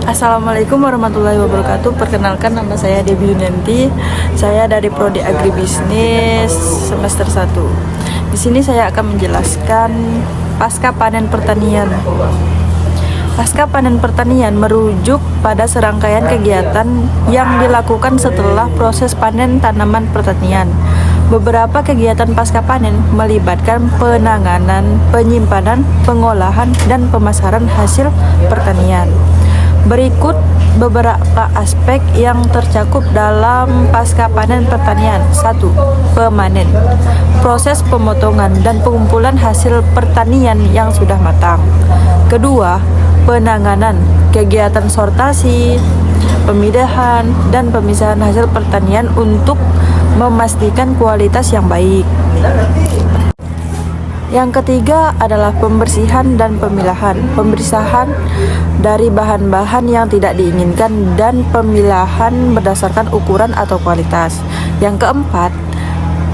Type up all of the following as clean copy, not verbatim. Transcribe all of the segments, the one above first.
Assalamualaikum warahmatullahi wabarakatuh. Perkenalkan, nama saya Debbie Yunanti. Saya dari Prodi Agribisnis semester 1. Di sini saya akan menjelaskan pasca panen pertanian. Pasca panen pertanian merujuk pada serangkaian kegiatan yang dilakukan setelah proses panen tanaman pertanian. Beberapa kegiatan pasca panen melibatkan penanganan, penyimpanan, pengolahan, dan pemasaran hasil pertanian. Berikut beberapa aspek yang tercakup dalam pasca panen pertanian. 1. Pemanen. Proses pemotongan dan pengumpulan hasil pertanian yang sudah matang. Kedua, penanganan. Kegiatan sortasi, pemidahan, dan pemisahan hasil pertanian untuk memastikan kualitas yang baik. Yang ketiga adalah pembersihan dan pemilahan. Pembersihan dari bahan-bahan yang tidak diinginkan dan pemilahan berdasarkan ukuran atau kualitas. Yang keempat,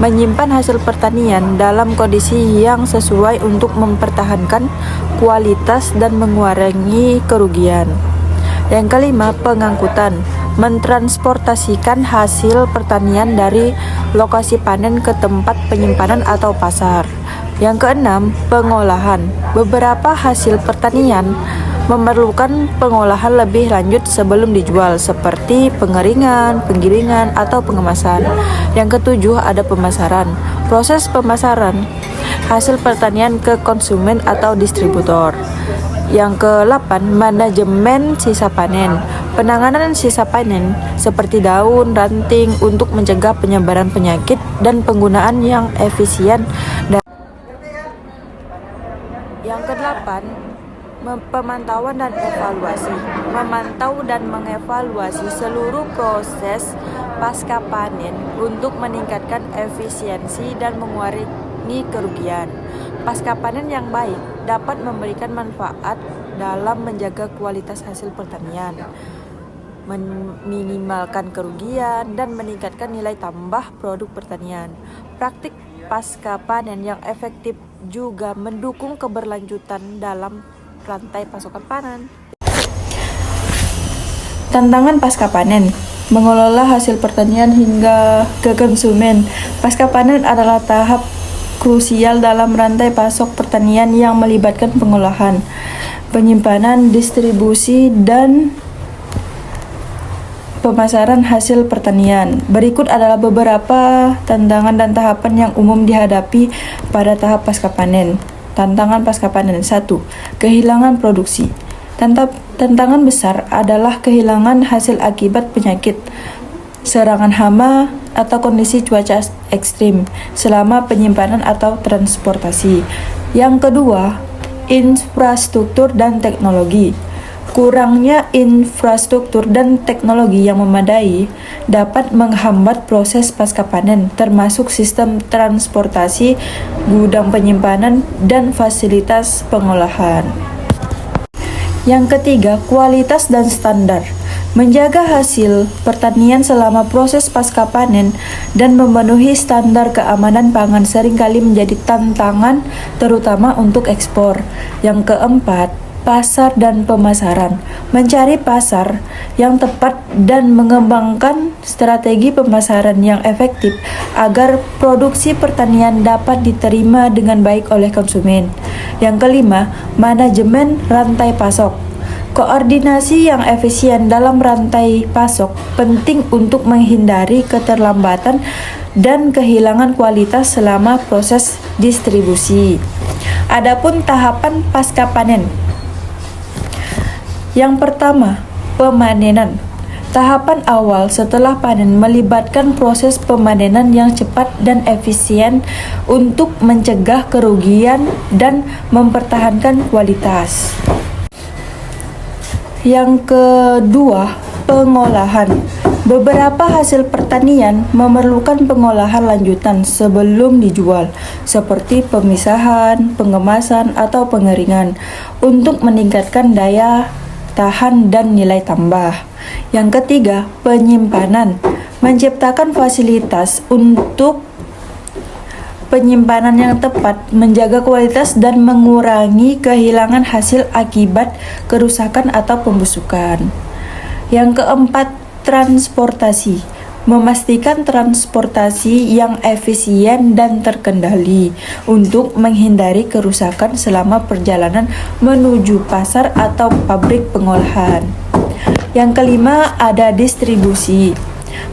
menyimpan hasil pertanian dalam kondisi yang sesuai untuk mempertahankan kualitas dan mengurangi kerugian. Yang kelima, pengangkutan. Mentransportasikan hasil pertanian dari lokasi panen ke tempat penyimpanan atau pasar. Yang keenam, pengolahan. Beberapa hasil pertanian memerlukan pengolahan lebih lanjut sebelum dijual, seperti pengeringan, penggilingan, atau pengemasan. Yang ketujuh, ada pemasaran. Proses pemasaran hasil pertanian ke konsumen atau distributor. Yang ke-8, manajemen sisa panen. Penanganan sisa panen seperti daun, ranting untuk mencegah penyebaran penyakit dan penggunaan yang efisien. Yang ke-8, pemantauan dan evaluasi. Memantau dan mengevaluasi seluruh proses pasca panen untuk meningkatkan efisiensi dan mengurangi kerugian. Pasca panen yang baik dapat memberikan manfaat dalam menjaga kualitas hasil pertanian, meminimalkan kerugian, dan meningkatkan nilai tambah produk pertanian. Praktik pasca panen yang efektif juga mendukung keberlanjutan dalam rantai pasokan pangan. Tantangan pasca panen: mengelola hasil pertanian hingga ke konsumen. Pasca panen adalah tahap krusial dalam rantai pasok pertanian yang melibatkan pengolahan, penyimpanan, distribusi, dan pemasaran hasil pertanian. Berikut adalah beberapa tantangan dan tahapan yang umum dihadapi pada tahap pasca panen. Tantangan pasca panen. 1. Kehilangan produksi. Tantangan besar adalah kehilangan hasil akibat penyakit, serangan hama, atau kondisi cuaca ekstrim selama penyimpanan atau transportasi. Yang kedua, infrastruktur dan teknologi. Kurangnya infrastruktur dan teknologi yang memadai dapat menghambat proses pasca panen, termasuk sistem transportasi, gudang penyimpanan, dan fasilitas pengolahan. Yang ketiga, kualitas dan standar. Menjaga hasil pertanian selama proses pasca panen dan memenuhi standar keamanan pangan seringkali menjadi tantangan, terutama untuk ekspor. Yang keempat, pasar dan pemasaran. Mencari pasar yang tepat dan mengembangkan strategi pemasaran yang efektif agar produksi pertanian dapat diterima dengan baik oleh konsumen. Yang kelima, manajemen rantai pasok. Koordinasi yang efisien dalam rantai pasok penting untuk menghindari keterlambatan dan kehilangan kualitas selama proses distribusi. Adapun tahapan pasca panen. Yang pertama, pemanenan. Tahapan awal setelah panen melibatkan proses pemanenan yang cepat dan efisien untuk mencegah kerugian dan mempertahankan kualitas. Yang kedua, pengolahan. Beberapa hasil pertanian memerlukan pengolahan lanjutan sebelum dijual, seperti pemisahan, pengemasan, atau pengeringan, untuk meningkatkan daya tahan dan nilai tambah. Yang ketiga, penyimpanan. Menciptakan fasilitas untuk penyimpanan yang tepat, menjaga kualitas, dan mengurangi kehilangan hasil akibat kerusakan atau pembusukan. Yang keempat, transportasi. Memastikan transportasi yang efisien dan terkendali untuk menghindari kerusakan selama perjalanan menuju pasar atau pabrik pengolahan. Yang kelima, ada distribusi.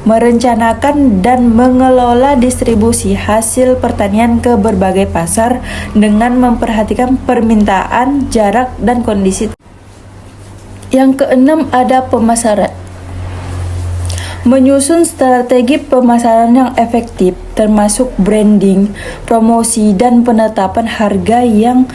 Merencanakan dan mengelola distribusi hasil pertanian ke berbagai pasar dengan memperhatikan permintaan, jarak, dan kondisi. Yang keenam, ada pemasaran. Menyusun strategi pemasaran yang efektif, termasuk branding, promosi, dan penetapan harga yang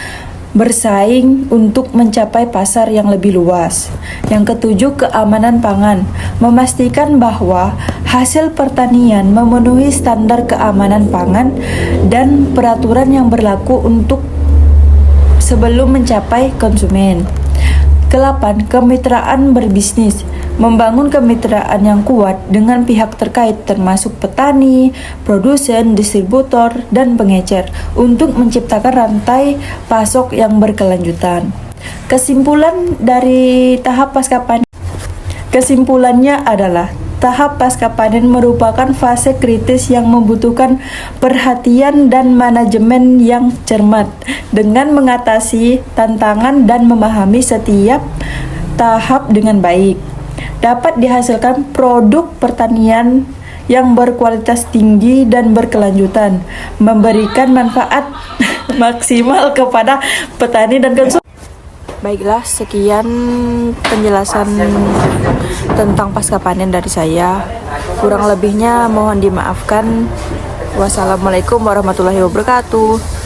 bersaing untuk mencapai pasar yang lebih luas. Yang ketujuh, keamanan pangan. Memastikan bahwa hasil pertanian memenuhi standar keamanan pangan dan peraturan yang berlaku untuk sebelum mencapai konsumen. Kelapan, kemitraan berbisnis. Membangun kemitraan yang kuat dengan pihak terkait termasuk petani, produsen, distributor, dan pengecer untuk menciptakan rantai pasok yang berkelanjutan. Kesimpulan dari tahap pasca panen. Kesimpulannya adalah tahap pasca panen merupakan fase kritis yang membutuhkan perhatian dan manajemen yang cermat dengan mengatasi tantangan dan memahami setiap tahap dengan baik. Dapat dihasilkan produk pertanian yang berkualitas tinggi dan berkelanjutan, memberikan manfaat maksimal kepada petani dan konsumen. Baiklah, sekian penjelasan tentang pasca panen dari saya. Kurang lebihnya mohon dimaafkan. Wassalamualaikum warahmatullahi wabarakatuh.